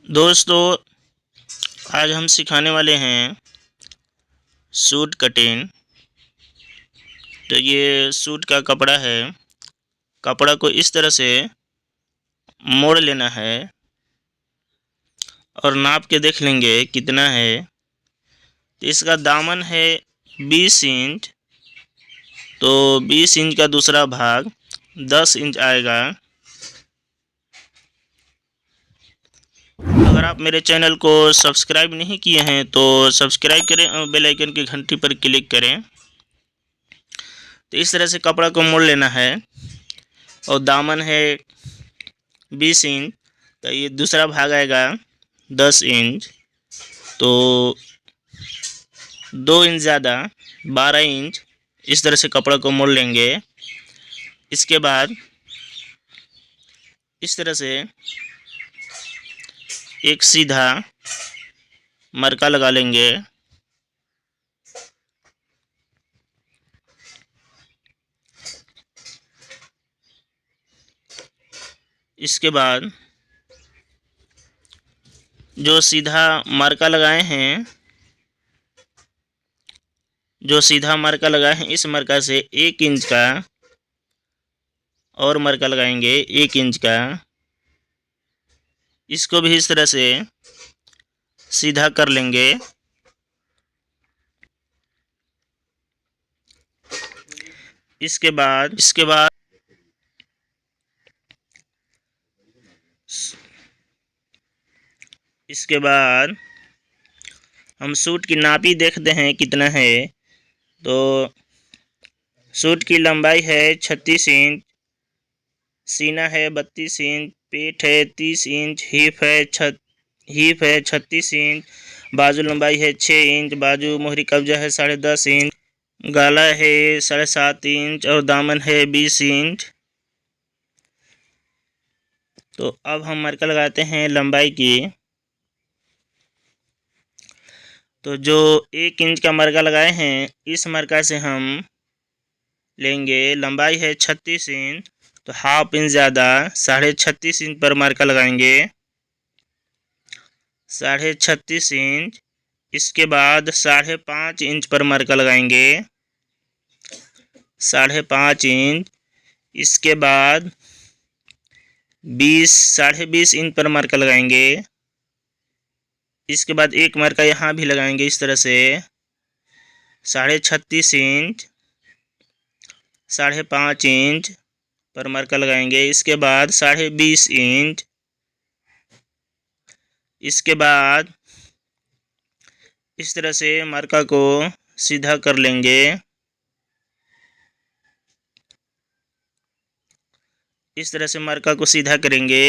दोस्तों, आज हम सिखाने वाले हैं सूट कटिंग। तो ये सूट का कपड़ा है। कपड़ा को इस तरह से मोड़ लेना है और नाप के देख लेंगे कितना है। तो इसका दामन है 20 इंच, तो 20 इंच का दूसरा भाग 10 इंच आएगा। अगर आप मेरे चैनल को सब्सक्राइब नहीं किए हैं तो सब्सक्राइब करें और बेल आइकन की घंटी पर क्लिक करें। तो इस तरह से कपड़ा को मोड़ लेना है और दामन है 20 इंच, तो ये दूसरा भाग आएगा 10 इंच, तो 2 इंच ज़्यादा 12 इंच। इस तरह से कपड़ा को मोड़ लेंगे। इसके बाद इस तरह से एक सीधा मरका लगा लेंगे। इसके बाद जो सीधा मरका लगाए हैं इस मरका से 1 इंच का और मरका लगाएंगे 1 इंच का। इसको भी इस तरह से सीधा कर लेंगे। इसके बाद हम सूट की नापी देखते हैं कितना है। तो सूट की लंबाई है 36 इंच, सीना है 32 इंच, पेट है 30 इंच, हिप है 36 इंच, बाजू लंबाई है 6 इंच, बाजू मोहरी कब्जा है 10.5 इंच, गला है 7.5 इंच और दामन है 20 इंच। तो अब हम मार्कर लगाते हैं लंबाई की। तो जो 1 इंच का मरका लगाए हैं इस मरका से हम लेंगे, लंबाई है 36 इंच, तो हाफ इंच ज़्यादा 36.5 इंच पर मरका लगाएंगे, 36.5 इंच। इसके बाद 5.5 इंच पर मरका लगाएंगे, 5.5 इंच। इसके बाद 20.5 इंच पर मरका लगाएंगे। इसके बाद एक मरका यहाँ भी लगाएंगे इस तरह से 36.5 इंच, 5.5 इंच पर मरका लगाएंगे। इसके बाद 20.5 इंच। इसके बाद इस तरह से मरका को सीधा कर लेंगे। इस तरह से मरका को सीधा करेंगे।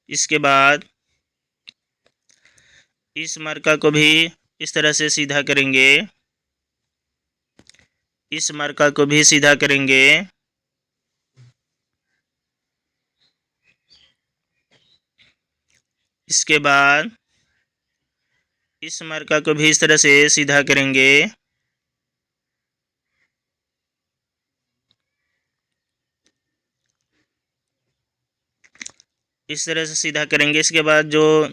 इसके बाद इस मरका को भी इस तरह से सीधा करेंगे। इस मरका को भी सीधा करेंगे। इसके बाद इस मरका को भी इस तरह से सीधा करेंगे। इस तरह से सीधा करेंगे। इसके बाद जो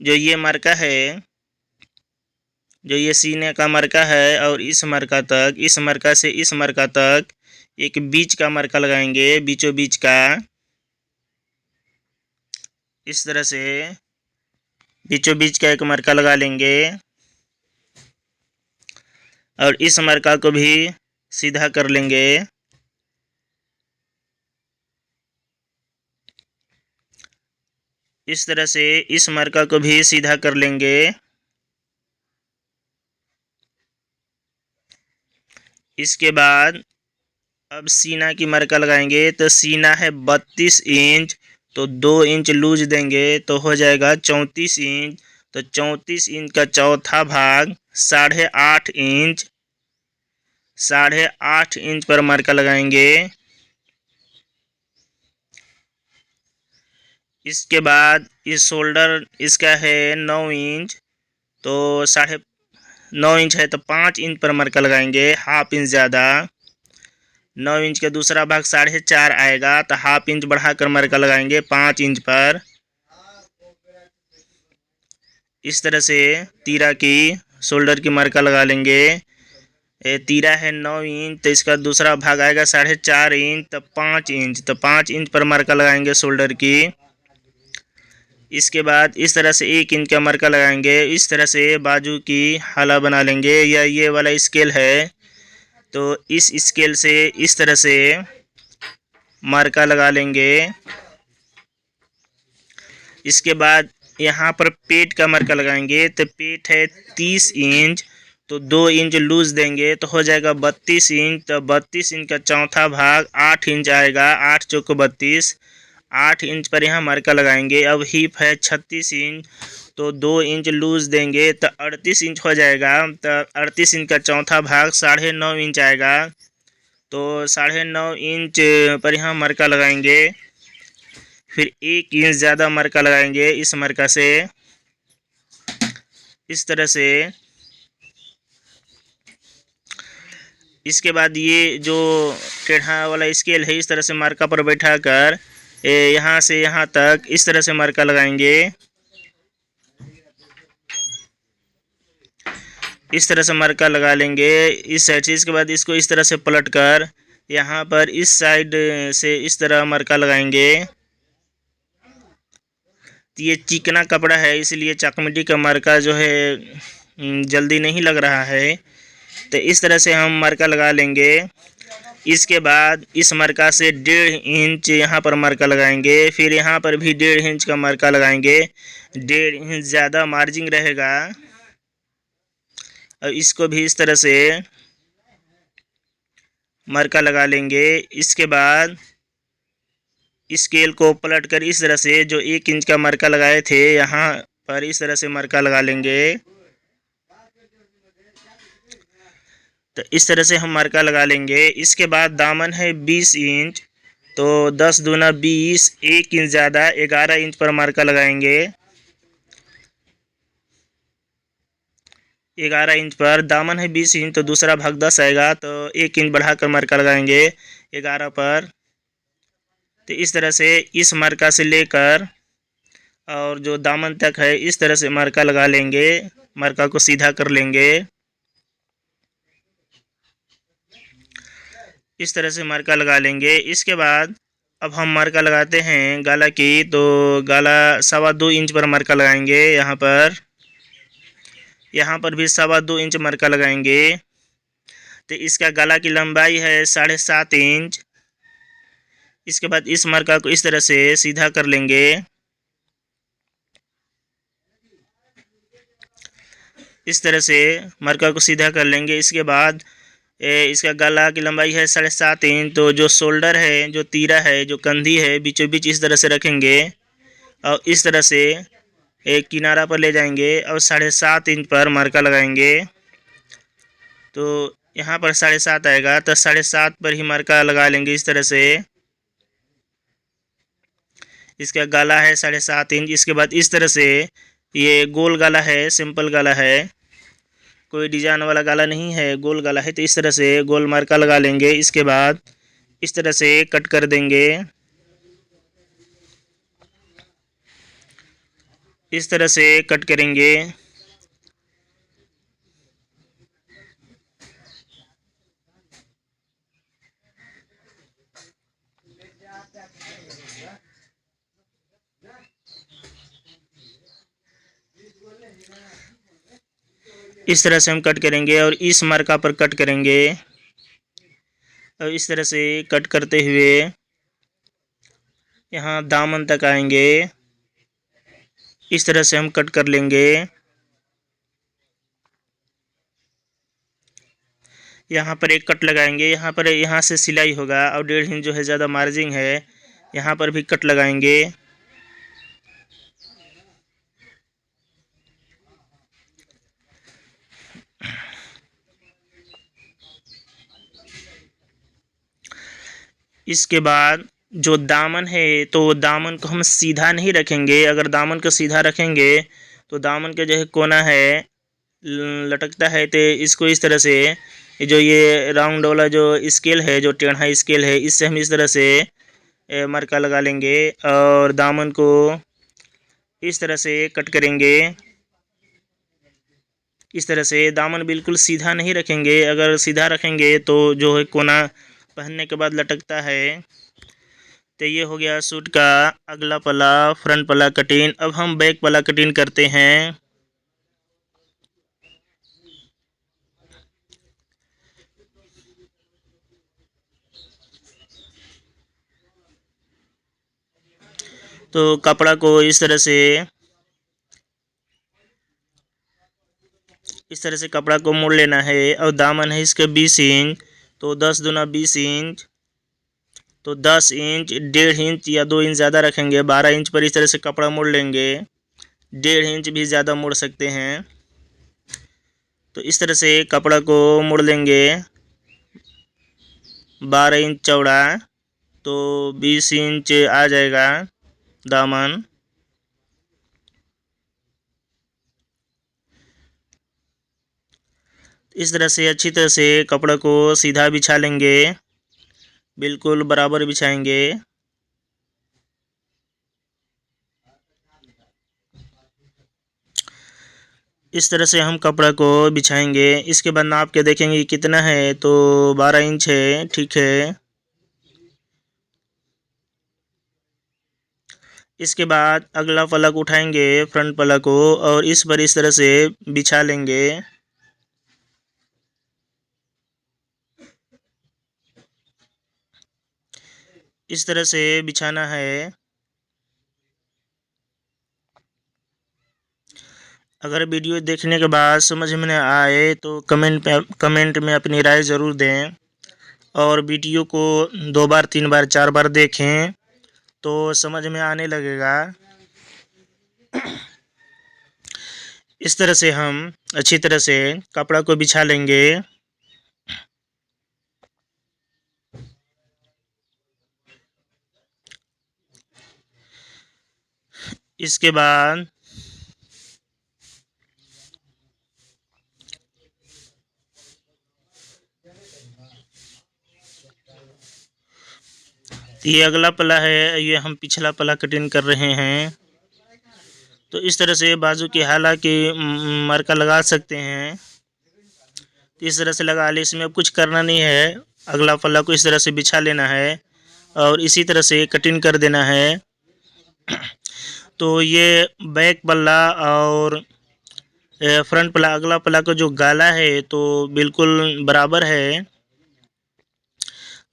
ये मरका है, जो ये सीने का मरका है और इस मरका से इस मरका तक एक बीच का मरका लगाएंगे, बीचों बीच का। इस तरह से बीचों बीच का एक मरका लगा लेंगे और इस मरका को भी सीधा कर लेंगे। इस तरह से इस मरका को भी सीधा कर लेंगे। इसके बाद अब सीना की मरका लगाएंगे। तो सीना है 32 इंच, तो 2 इंच लूज देंगे तो हो जाएगा 34 इंच। तो 34 इंच का चौथा भाग 8.5 इंच, 8.5 इंच पर मरका लगाएंगे। इसके बाद इस शोल्डर इसका है 9 इंच, तो 9.5 इंच है तो 5 इंच पर मरका लगाएंगे, हाफ इंच ज़्यादा 9 इंच का दूसरा भाग 4.5 आएगा, तो हाफ इंच बढ़ाकर मार्का लगाएंगे 5 इंच पर। इस तरह से तीरा की शोल्डर की मार्का लगा लेंगे। तीरा है 9 इंच, तो इसका दूसरा भाग आएगा 4.5 इंच, तो 5 इंच, तो 5 इंच पर मार्का लगाएंगे शोल्डर की। इसके बाद इस तरह से 1 इंच का मार्का लगाएंगे। इस तरह से बाजू की हाला बना लेंगे, या ये वाला स्केल है तो इस स्केल से इस तरह से मार्का लगा लेंगे। इसके बाद यहाँ पर पेट का मार्का लगाएंगे, तो पेट है 30 इंच, तो 2 इंच लूज देंगे तो हो जाएगा 32 इंच। तो 32 इंच का चौथा भाग 8 इंच आएगा, 8 चौको 32, 8 इंच पर यहाँ मार्का लगाएंगे। अब हिप है 36 इंच, तो 2 इंच लूज देंगे तो 38 इंच हो जाएगा। तो 38 इंच का चौथा भाग 9.5 इंच आएगा, तो 9.5 इंच पर यहाँ मार्का लगाएंगे। फिर 1 इंच ज़्यादा मार्का लगाएंगे इस मार्का से, इस तरह से। इसके बाद ये जो टेढ़ा वाला स्केल है, इस तरह से मार्का पर बैठा कर यहाँ से यहाँ तक इस तरह से मार्का लगाएंगे, इस तरह से मार्का लगा लेंगे इस साइड से। इसके बाद इसको इस तरह से पलट कर यहाँ पर इस साइड से इस तरह मार्का लगाएंगे। ये चिकना कपड़ा है, इसलिए चकमडी का मार्का जो है जल्दी नहीं लग रहा है, तो इस तरह से हम मार्का लगा लेंगे। इसके बाद इस मार्का से 1.5 इंच यहाँ पर मार्का लगाएंगे, फिर यहाँ पर भी 1.5 इंच का मार्का लगाएंगे, 1.5 इंच ज़्यादा मार्जिन रहेगा। और इसको भी इस तरह से मार्का लगा लेंगे। इसके बाद स्केल को पलट कर इस तरह से जो 1 इंच का मार्का लगाए थे यहाँ पर इस तरह से मार्का लगा लेंगे। तो इस तरह से हम मार्का लगा लेंगे। इसके बाद दामन है 20 इंच, तो 10 दूना 20, 1 इंच ज़्यादा 11 इंच पर मार्का लगाएंगे। 11 इंच पर दामन है 20 इंच, तो दूसरा भाग 10 आएगा, तो 1 इंच बढ़ाकर मार्का लगाएंगे 11 पर। तो इस तरह से इस मार्का से लेकर और जो दामन तक है इस तरह से मार्का लगा लेंगे, मार्का को सीधा कर लेंगे। इस तरह से मार्का लगा लेंगे। इसके बाद अब हम मार्का लगाते हैं गाला की, तो गाला 2.25 इंच पर मार्का लगाएंगे। यहाँ पर भी 2.25 इंच मार्का लगाएंगे। तो इसका गला की लंबाई है 7.5 इंच। इसके बाद इस मार्का को इस तरह से सीधा कर लेंगे। इस तरह से मार्का को सीधा कर लेंगे। इसके बाद इसका गला की लंबाई है 7.5 इंच, तो जो शोल्डर है, जो तीरा है, जो कंधी है, बीचों बीच इस तरह से रखेंगे और इस तरह से एक किनारा पर ले जाएंगे और 7.5 इंच पर मार्का लगाएंगे। तो यहाँ पर 7.5 आएगा, तो 7.5 पर ही मार्का लगा लेंगे इस तरह से। इसका गला है 7.5 इंच। इसके बाद इस तरह से ये गोल गला है, सिंपल गला है, कोई डिजाइन वाला गला नहीं है, गोल गला है, तो इस तरह से गोल मार्का लगा लेंगे। इसके बाद इस तरह से कट कर देंगे, इस तरह से कट करेंगे। इस तरह से हम कट करेंगे और इस मार्का पर कट करेंगे और इस तरह से कट करते हुए यहाँ दामन तक आएंगे। इस तरह से हम कट कर लेंगे। यहाँ पर एक कट लगाएंगे, यहाँ पर यहाँ से सिलाई होगा और 1.5 इंच जो है ज़्यादा मार्जिन है, यहाँ पर भी कट लगाएंगे। इसके बाद जो दामन है, तो दामन को हम सीधा नहीं रखेंगे। अगर दामन को सीधा रखेंगे तो दामन का जो है कोना है लटकता है, तो इसको इस तरह से जो ये राउंड वाला जो स्केल है, जो टेढ़ा स्केल है, इससे हम इस तरह से मरका लगा लेंगे और दामन को इस तरह से कट करेंगे। इस तरह से दामन बिल्कुल सीधा नहीं रखेंगे, अगर सीधा रखेंगे तो जो है कोना पहनने के बाद लटकता है। तो ये हो गया सूट का अगला पल्ला, फ्रंट पल्ला कटिंग। अब हम बैक पल्ला कटिंग करते हैं। तो कपड़ा को इस तरह से कपड़ा को मोड़ लेना है और दामन है इसके 20 इंच, तो 10 दूना 20 इंच, तो 10 इंच, 1.5 इंच या 2 इंच ज़्यादा रखेंगे, 12 इंच पर इस तरह से कपड़ा मोड़ लेंगे। 1.5 इंच भी ज़्यादा मोड़ सकते हैं। तो इस तरह से कपड़ा को मोड़ लेंगे 12 इंच चौड़ा, तो 20 इंच आ जाएगा दामन। इस तरह से अच्छी तरह से कपड़ा को सीधा बिछा लेंगे, बिल्कुल बराबर बिछाएंगे। इस तरह से हम कपड़ा को बिछाएंगे। इसके बाद नाप के देखेंगे कितना है, तो 12 इंच है, ठीक है। इसके बाद अगला पलक उठाएंगे फ्रंट पलक को और इस पर इस तरह से बिछा लेंगे। इस तरह से बिछाना है। अगर वीडियो देखने के बाद समझ में न आए तो कमेंट में अपनी राय ज़रूर दें और वीडियो को 2 बार 3 बार 4 बार देखें तो समझ में आने लगेगा। इस तरह से हम अच्छी तरह से कपड़ा को बिछा लेंगे। इसके बाद ये अगला पल्ला है, ये हम पिछला पल्ला कटिंग कर रहे हैं। तो इस तरह से बाजू की हाला की मार्का लगा सकते हैं। तो इस तरह से लगा ले, इसमें अब कुछ करना नहीं है। अगला पल्ला को इस तरह से बिछा लेना है और इसी तरह से कटिंग कर देना है। तो ये बैक पल्ला और फ्रंट पल्ला, अगला पल्ला का जो गाला है तो बिल्कुल बराबर है।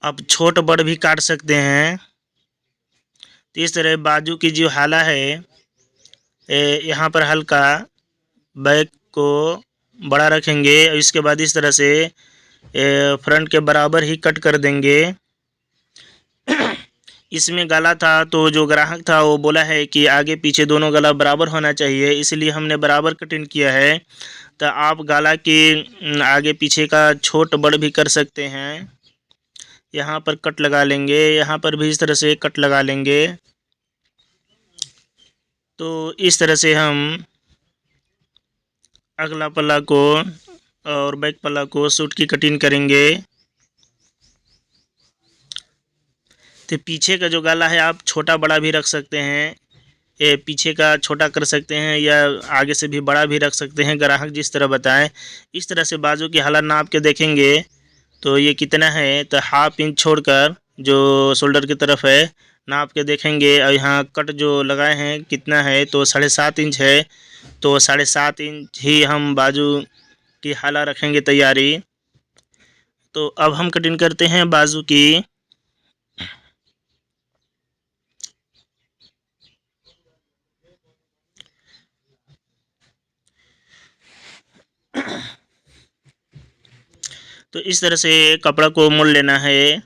अब छोट बड़ भी काट सकते हैं। तो इस तरह बाजू की जो हाला है यहाँ पर हल्का बैक को बड़ा रखेंगे और इसके बाद इस तरह से फ्रंट के बराबर ही कट कर देंगे। इसमें गला था तो जो ग्राहक था वो बोला है कि आगे पीछे दोनों गला बराबर होना चाहिए, इसलिए हमने बराबर कटिंग किया है। तो आप गला के आगे पीछे का छोट बड़ भी कर सकते हैं। यहाँ पर कट लगा लेंगे, यहाँ पर भी इस तरह से कट लगा लेंगे। तो इस तरह से हम अगला पल्ला को और बैक पल्ला को सूट की कटिंग करेंगे। तो पीछे का जो गला है आप छोटा बड़ा भी रख सकते हैं, ये पीछे का छोटा कर सकते हैं या आगे से भी बड़ा भी रख सकते हैं, ग्राहक जिस तरह बताएं। इस तरह से बाजू की हाला नाप के देखेंगे तो ये कितना है, तो 1/2 इंच छोड़कर जो शोल्डर की तरफ है नाप के देखेंगे और यहाँ कट जो लगाए हैं कितना है, तो 7.5 इंच है। तो 7.5 इंच ही हम बाजू की हाला रखेंगे तैयारी। तो अब हम कटिंग करते हैं बाजू की। तो इस तरह से कपड़ा को मोड़ लेना है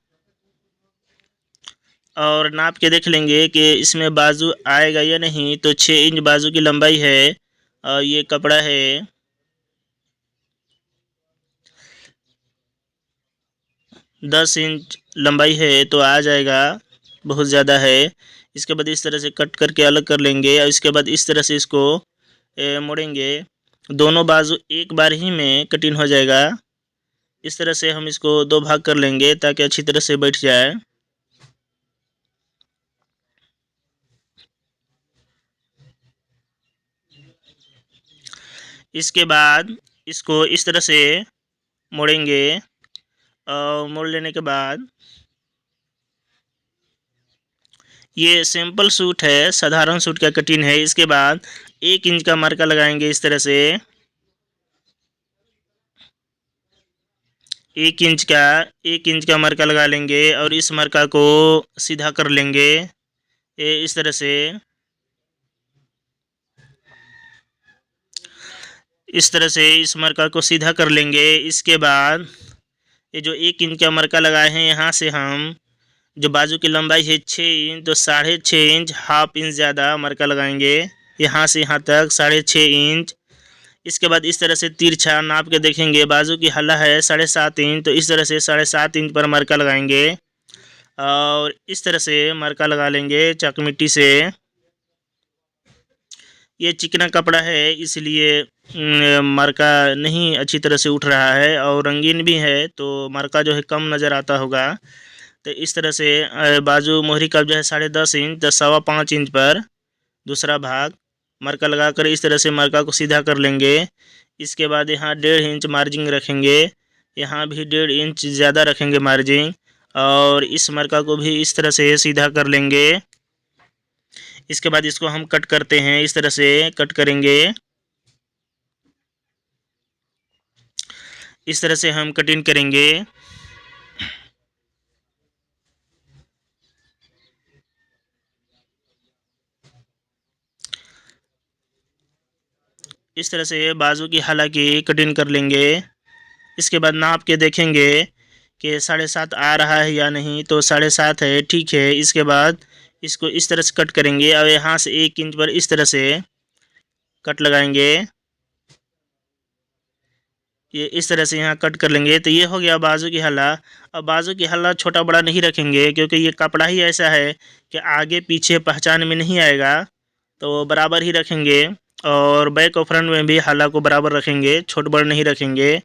और नाप के देख लेंगे कि इसमें बाजू आएगा या नहीं। तो 6 इंच बाजू की लंबाई है और ये कपड़ा है 10 इंच लंबाई है, तो आ जाएगा, बहुत ज़्यादा है। इसके बाद इस तरह से कट करके अलग कर लेंगे और इसके बाद इस तरह से इसको मोड़ेंगे। दोनों बाजू एक बार ही में कटिंग हो जाएगा। इस तरह से हम इसको 2 भाग कर लेंगे ताकि अच्छी तरह से बैठ जाए। इसके बाद इसको इस तरह से मोड़ेंगे और मोड़ लेने के बाद ये सिंपल सूट है, साधारण सूट का कटिंग है। इसके बाद 1 इंच का मार्का लगाएंगे इस तरह से, 1 इंच का मार्का लगा लेंगे और इस मार्का को सीधा कर लेंगे ये इस तरह से। इस तरह से इस मार्का को सीधा कर लेंगे। इसके बाद ये जो 1 इंच का मार्का लगाए हैं, यहाँ से हम जो बाजू की लंबाई है 6 इंच, तो 6.5 इंच, हाफ इंच ज़्यादा मार्का लगाएंगे यहाँ से यहाँ तक 6.5 इंच। इसके बाद इस तरह से तिरछा नाप के देखेंगे, बाजू की हल्ला है 7.5 इंच, तो इस तरह से 7.5 इंच पर मार्का लगाएंगे और इस तरह से मार्का लगा लेंगे चकमिट्टी से। ये चिकना कपड़ा है इसलिए मार्का नहीं अच्छी तरह से उठ रहा है और रंगीन भी है, तो मार्का जो है कम नज़र आता होगा। तो इस तरह से बाजू मोहरी का जो है 10.5 इंच, 5.25 इंच पर दूसरा भाग मार्का लगाकर इस तरह से मार्का को सीधा कर लेंगे। इसके बाद यहाँ 1.5 इंच मार्जिन रखेंगे, यहाँ भी 1.5 इंच ज़्यादा रखेंगे मार्जिन और इस मार्का को भी इस तरह से सीधा कर लेंगे। इसके बाद इसको हम कट करते हैं, इस तरह से कट करेंगे। इस तरह से हम कटिंग करेंगे। इस तरह से बाजू की हला की कटिंग कर लेंगे। इसके बाद नाप के देखेंगे कि 7.5 आ रहा है या नहीं, तो 7.5 है, ठीक है। इसके बाद इसको इस तरह से कट करेंगे और यहाँ से 1 इंच पर इस तरह से कट लगाएंगे। ये इस तरह से यहाँ कट कर लेंगे। तो ये हो गया बाजू की हल्ला। अब बाजू की हल्ला छोटा बड़ा नहीं रखेंगे क्योंकि ये कपड़ा ही ऐसा है कि आगे पीछे पहचान में नहीं आएगा, तो बराबर ही रखेंगे और बैक और फ्रंट में भी हल्ला को बराबर रखेंगे, छोट बड़ नहीं रखेंगे।